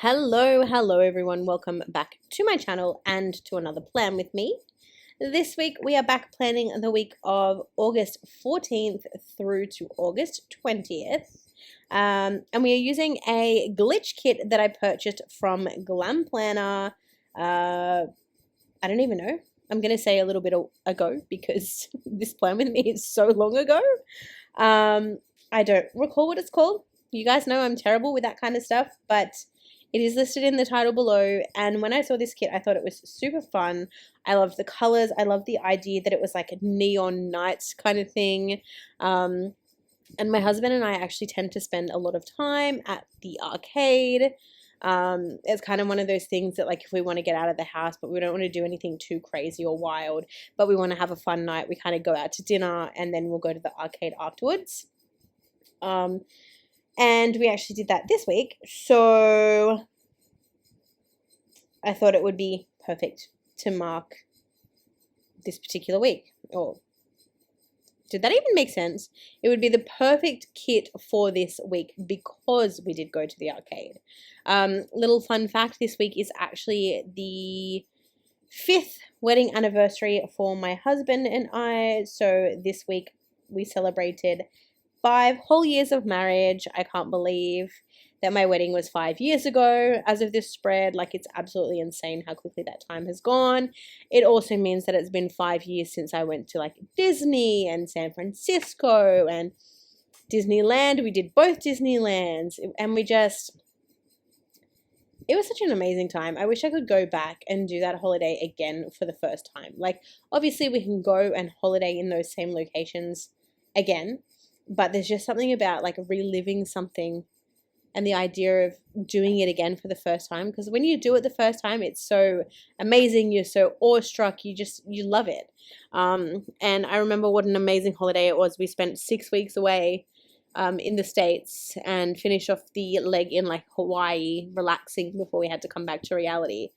Hello everyone. Welcome back to my channel and to another plan with me. This week we are back planning the week of August 14th through to August 20th. And we are using a glitch kit that I purchased from Glam Planner. I don't even know. I'm going to say a little bit ago because this plan with me is so long ago. I don't recall what it's called. You guys know I'm terrible with that kind of stuff, but it is listed in the title below, and when I saw this kit, I thought it was super fun. I love the colors. I love the idea that it was like a neon nights kind of thing. And my husband and I actually tend to spend a lot of time at the arcade. It's kind of one of those things that, like, if we want to get out of the house, but we don't want to do anything too crazy or wild, but we want to have a fun night, we kind of go out to dinner and then we'll go to the arcade afterwards. And we actually did that this week, so I thought it would be perfect to mark this particular week. Or did that even make sense? It would be the perfect kit for this week because we did go to the arcade. Little fun fact, this week is actually the 5th wedding anniversary for my husband and I. So this week we celebrated 5 whole years of marriage. I can't believe that my wedding was 5 years ago as of this spread. Like, it's absolutely insane how quickly that time has gone. It also means that it's been 5 years since I went to like Disney and San Francisco and Disneyland. We did both Disneylands and it was such an amazing time. I wish I could go back and do that holiday again for the first time. Like, obviously we can go and holiday in those same locations again, but there's just something about like reliving something and the idea of doing it again for the first time. Because when you do it the first time, it's so amazing. You're so awestruck. You love it. And I remember what an amazing holiday it was. We spent 6 weeks away in the States and finished off the leg in like Hawaii, relaxing before we had to come back to reality.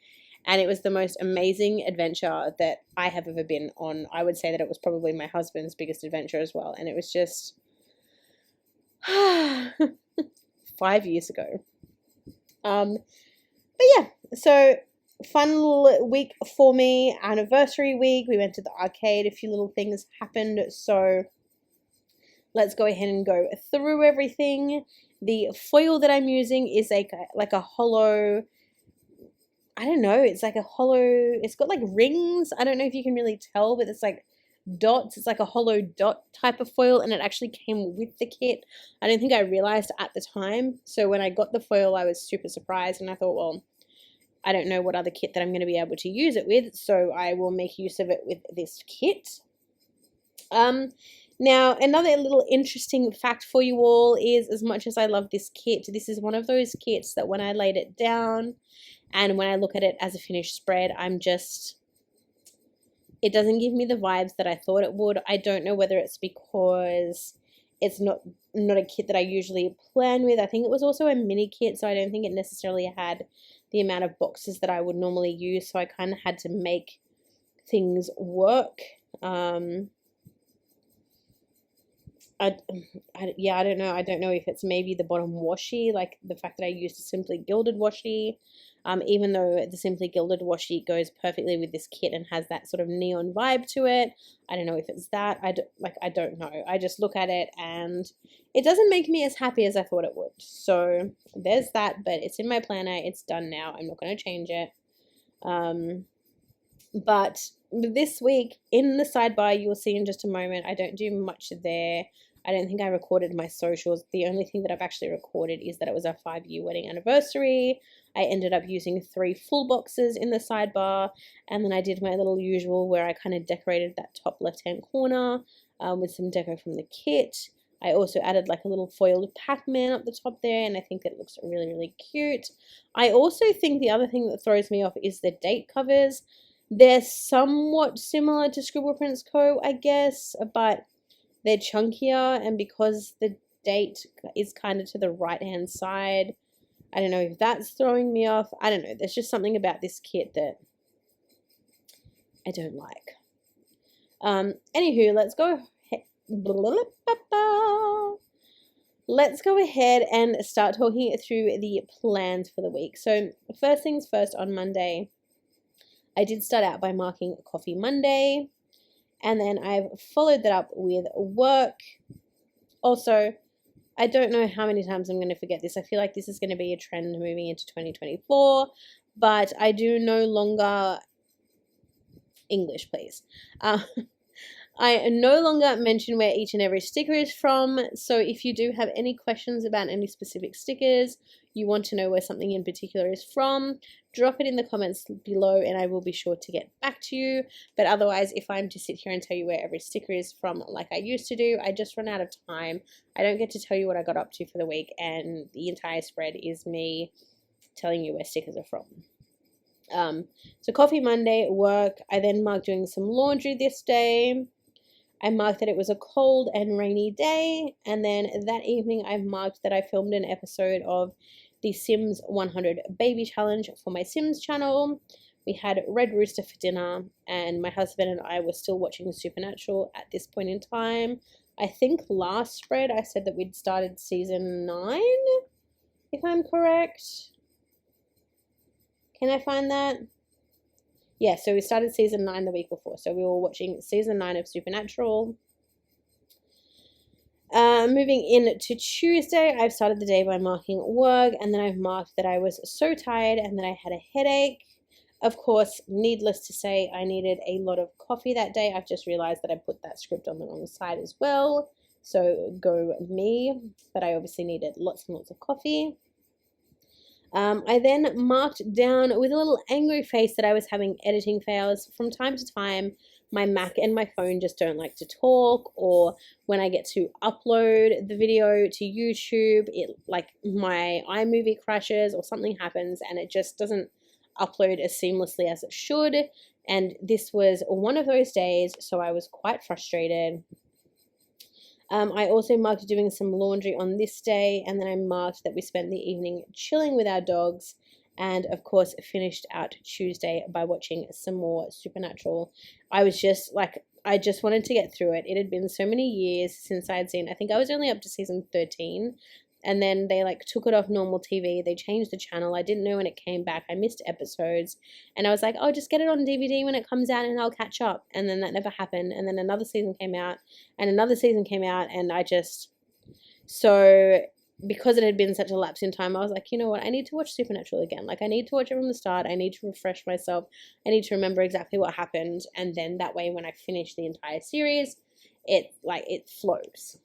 And it was the most amazing adventure that I have ever been on. I would say that it was probably my husband's biggest adventure as well. And it was just 5 years ago. But yeah, so fun little week for me. Anniversary week. We went to the arcade. A few little things happened. So let's go ahead and go through everything. The foil that I'm using is like a hollow, I don't know, it's like a hollow, it's got like rings. I don't know if you can really tell, but it's like dots. It's like a hollow dot type of foil, and it actually came with the kit. I don't think I realized at the time. So when I got the foil, I was super surprised, and I thought, well, I don't know what other kit that I'm going to be able to use it with, so I will make use of it with this kit. Now, another little interesting fact for you all is, as much as I love this kit, this is one of those kits that when I laid it down and when I look at it as a finished spread, it doesn't give me the vibes that I thought it would. I don't know whether it's because it's not a kit that I usually plan with. I think it was also a mini kit, so I don't think it necessarily had the amount of boxes that I would normally use, so I kind of had to make things work. I don't know. I don't know if it's maybe the bottom washi, like the fact that I used a Simply Gilded washi. Even though the Simply Gilded washi goes perfectly with this kit and has that sort of neon vibe to it. I don't know if it's that. I don't know. I just look at it and it doesn't make me as happy as I thought it would. So there's that, but it's in my planner. It's done now. I'm not going to change it. But this week in the sidebar, you will see in just a moment, I don't do much there. I don't think I recorded my socials. The only thing that I've actually recorded is that it was our 5-year wedding anniversary. I ended up using 3 full boxes in the sidebar, and then I did my little usual where I kind of decorated that top left-hand corner with some deco from the kit. I also added like a little foiled Pac-Man up the top there, and I think it looks really, really cute. I also think the other thing that throws me off is the date covers. They're somewhat similar to Scribble Prints Co., I guess, but they're chunkier, and because the date is kind of to the right-hand side, I don't know if that's throwing me off. I don't know. There's just something about this kit that I don't like. Anywho, let's go. let's go ahead and start talking through the plans for the week. So first things first, on Monday, I did start out by marking Coffee Monday, and then I've followed that up with work. Also, I don't know how many times I'm going to forget this. I feel like this is going to be a trend moving into 2024, but I do no longer English, please. I no longer mention where each and every sticker is from, so if you do have any questions about any specific stickers, you want to know where something in particular is from, drop it in the comments below and I will be sure to get back to you. But otherwise, if I'm to sit here and tell you where every sticker is from like I used to do, I just run out of time. I don't get to tell you what I got up to for the week, and the entire spread is me telling you where stickers are from. So Coffee Monday, work. I then marked doing some laundry this day. I marked that it was a cold and rainy day, and then that evening I marked that I filmed an episode of the Sims 100 Baby Challenge for my Sims channel. We had Red Rooster for dinner, and my husband and I were still watching Supernatural at this point in time. I think last spread I said that we'd started season 9, if I'm correct. Can I find that? Yeah, so we started season 9 the week before. So we were watching season 9 of Supernatural. Moving in to Tuesday, I've started the day by marking work, and then I've marked that I was so tired and that I had a headache. Of course, needless to say, I needed a lot of coffee that day. I've just realized that I put that script on the wrong side as well. So go me. But I obviously needed lots and lots of coffee. I then marked down with a little angry face that I was having editing fails. From time to time, my Mac and my phone just don't like to talk, or when I get to upload the video to YouTube, it like my iMovie crashes or something happens and it just doesn't upload as seamlessly as it should. And this was one of those days, so I was quite frustrated. I also marked doing some laundry on this day, and then I marked that we spent the evening chilling with our dogs, and of course finished out Tuesday by watching some more Supernatural. I was just like, I just wanted to get through it. It had been so many years since I had seen, I think I was only up to season 13, and then they like took it off normal TV. They changed the channel. I didn't know when it came back. I missed episodes, and I was like, oh, just get it on DVD when it comes out and I'll catch up. And then that never happened. And then another season came out and another season came out, and I just, so because it had been such a lapse in time, I was like, you know what, I need to watch Supernatural again. Like, I need to watch it from the start. I need to refresh myself. I need to remember exactly what happened, and then that way when I finish the entire series, it flows.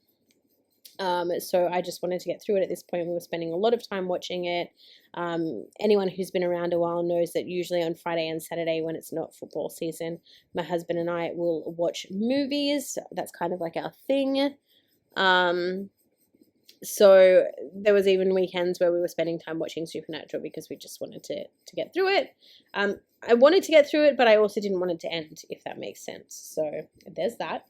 So I just wanted to get through it at this point. We were spending a lot of time watching it. Anyone who's been around a while knows that usually on Friday and Saturday, when it's not football season, my husband and I will watch movies. That's kind of like our thing. So there was even weekends where we were spending time watching Supernatural because we just wanted to get through it. I wanted to get through it, but I also didn't want it to end, if that makes sense. So there's that.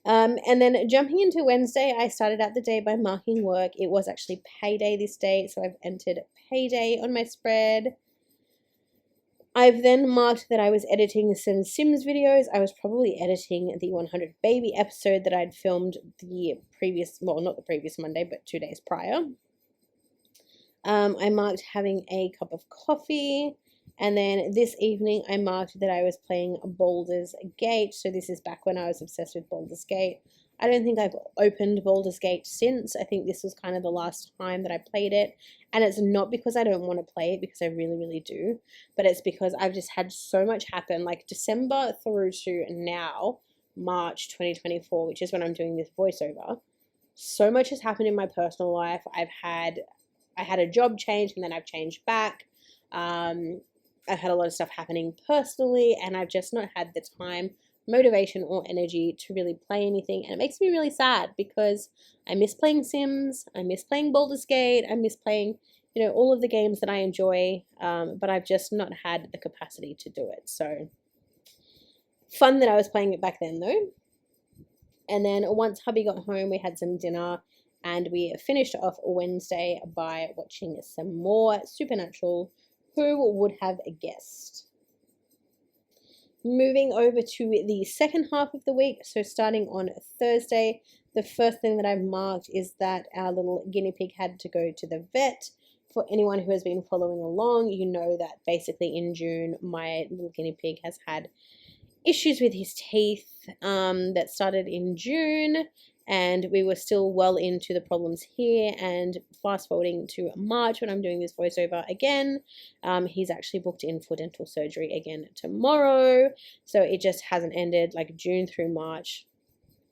And then jumping into Wednesday, I started out the day by marking work. It was actually payday this day, so I've entered payday on my spread. I've then marked that I was editing some Sims videos. I was probably editing the 100 Baby episode that I'd filmed the previous, well, not the previous Monday, but 2 days prior. I marked having a cup of coffee. And then this evening, I marked that I was playing Baldur's Gate. So this is back when I was obsessed with Baldur's Gate. I don't think I've opened Baldur's Gate since. I think this was kind of the last time that I played it. And it's not because I don't want to play it, because I really, really do. But it's because I've just had so much happen. Like December through to now, March 2024, which is when I'm doing this voiceover. So much has happened in my personal life. I had a job change, and then I've changed back. I've had a lot of stuff happening personally, and I've just not had the time, motivation, or energy to really play anything. And it makes me really sad because I miss playing Sims, I miss playing Baldur's Gate, I miss playing, you know, all of the games that I enjoy, but I've just not had the capacity to do it. So fun that I was playing it back then though. And then once hubby got home, we had some dinner, and we finished off Wednesday by watching some more Supernatural. Who would have guessed? Moving over to the second half of the week, so starting on Thursday, the first thing that I've marked is that our little guinea pig had to go to the vet. For anyone who has been following along, you know that basically in June, my little guinea pig has had issues with his teeth that started in June, and we were still well into the problems here. And fast forwarding to March, when I'm doing this voiceover again, he's actually booked in for dental surgery again tomorrow. So it just hasn't ended. Like June through March,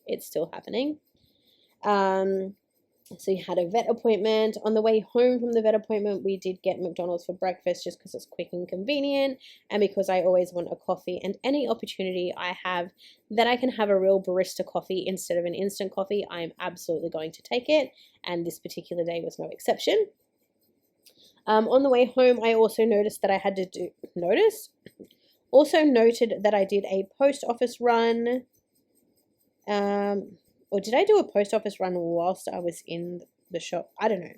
it's still happening. So he had a vet appointment. On the way home from the vet appointment, we did get McDonald's for breakfast just because it's quick and convenient, and because I always want a coffee, and any opportunity I have that I can have a real barista coffee instead of an instant coffee, I'm absolutely going to take it, and this particular day was no exception. On the way home, I also noticed that I had to do, also noted that I did a post office run, or did I do a post office run whilst I was in the shop? I don't know.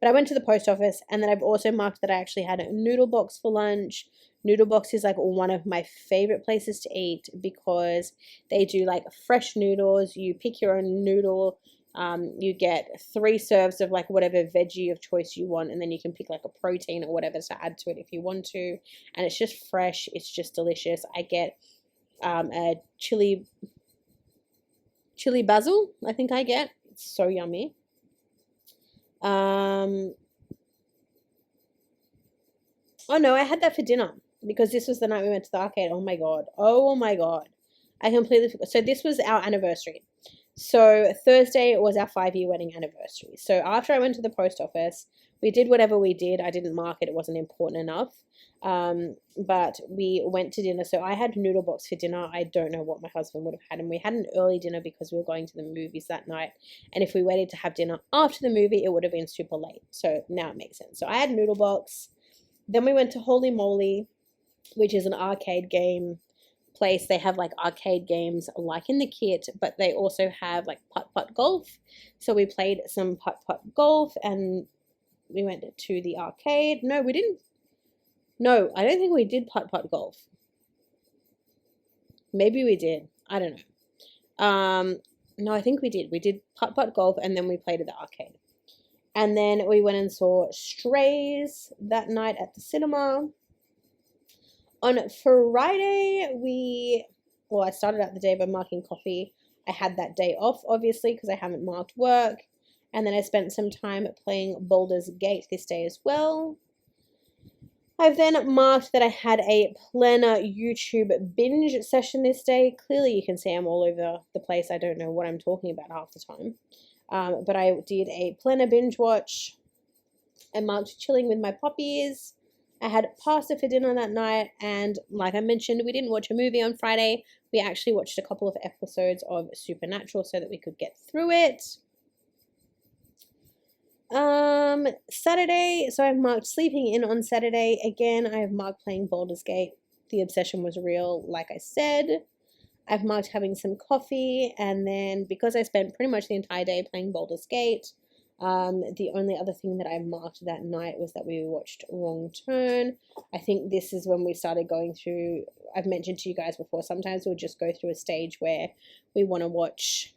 But I went to the post office, and then I've also marked that I actually had a noodle box for lunch. Noodle box is like one of my favorite places to eat because they do like fresh noodles. You pick your own noodle. You get 3 serves of like whatever veggie of choice you want, and then you can pick like a protein or whatever to add to it if you want to. And it's just fresh. It's just delicious. I get a chili basil, I think I get. It's so yummy. Oh no, I had that for dinner because this was the night we went to the arcade. Oh my god. Oh my god. I completely forgot. So this was our anniversary. So Thursday was our 5-year wedding anniversary. So after I went to the post office, we did whatever we did. I didn't mark it. It wasn't important enough. But we went to dinner. So I had noodle box for dinner. I don't know what my husband would have had. And we had an early dinner because we were going to the movies that night. And if we waited to have dinner after the movie, it would have been super late. So now it makes sense. So I had noodle box. Then we went to Holy Moly, which is an arcade game place. They have like arcade games like in the kit, but they also have like putt-putt golf. So we played some putt-putt golf, and we went to the arcade. No, we didn't. No, I don't think we did putt-putt golf. Maybe we did. I don't know. No, I think we did. We did putt-putt golf, and then we played at the arcade. And then we went and saw Strays that night at the cinema. On Friday, I started out the day by marking coffee. I had that day off, obviously, because I haven't marked work. And then I spent some time playing Baldur's Gate this day as well. I've then marked that I had a planner YouTube binge session this day. Clearly you can see I'm all over the place. I don't know what I'm talking about half the time. But I did a planner binge watch. I marked chilling with my puppies. I had pasta for dinner that night. And like I mentioned, we didn't watch a movie on Friday. We actually watched a couple of episodes of Supernatural so that we could get through it. Saturday, so I've marked sleeping in on Saturday. Again, I have marked playing Baldur's Gate. The obsession was real, like I said. I've marked having some coffee, and then because I spent pretty much the entire day playing Baldur's Gate, the only other thing that I marked that night was that we watched Wrong Turn. I think this is when we started going through, I've mentioned to you guys before, sometimes we'll just go through a stage where we want to watch,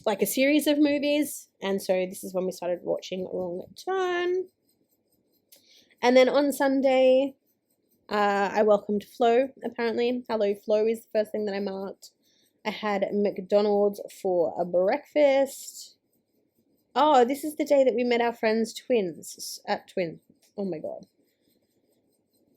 like a series of movies, and so this is when we started watching Wrong Turn. And then on Sunday, I welcomed Flo, apparently. Hello, Flo is the first thing that I marked. I had McDonald's for a breakfast. Oh, this is the day that we met our friends twin. Oh my god.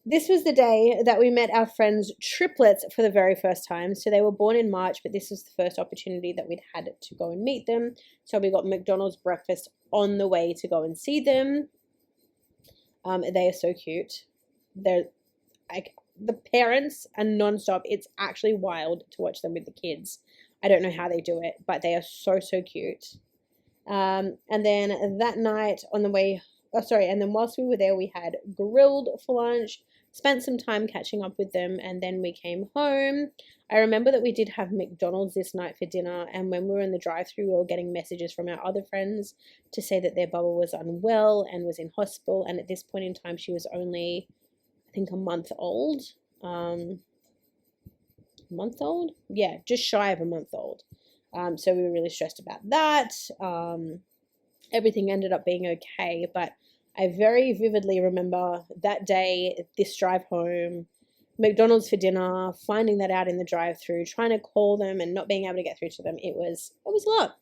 This was the day that we met our friends triplets for the very first time. So they were born in March, but this was the first opportunity that we'd had to go and meet them. So we got McDonald's breakfast on the way to go and see them. They are so cute. They're like, the parents are nonstop. It's actually wild to watch them with the kids. I don't know how they do it, but they are so, so cute. And then that night on the way, and then whilst we were there, we had grilled for lunch. spent some time catching up with them, and then we came home. I remember that we did have McDonald's this night for dinner, and when we were in the drive-thru, we were getting messages from our other friends to say that their bubba was unwell and was in hospital, and at this point in time, she was only, I think, a month old. Month old? Yeah, just shy of a month old. So we were really stressed about that. Everything ended up being okay, but I very vividly remember that day, this drive home, McDonald's for dinner, finding that out in the drive-thru, trying to call them and not being able to get through to them. It was a lot.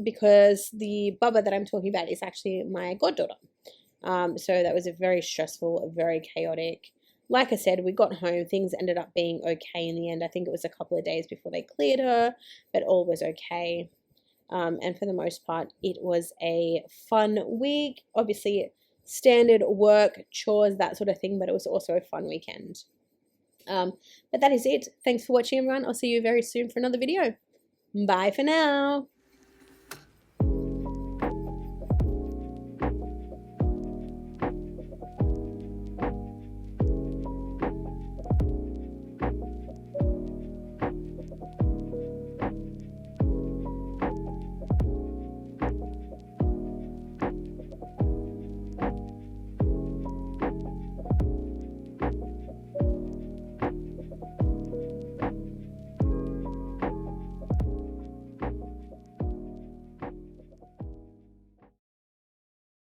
Because the bubba that I'm talking about is actually my goddaughter. So that was a very stressful, very chaotic. Like I said, we got home, things ended up being okay in the end. I think it was a couple of days before they cleared her, but all was okay. And for the most part, it was a fun week. Obviously, standard work, chores, that sort of thing, but it was also a fun weekend. But that is it. Thanks for watching, everyone. I'll see you very soon for another video. Bye for now.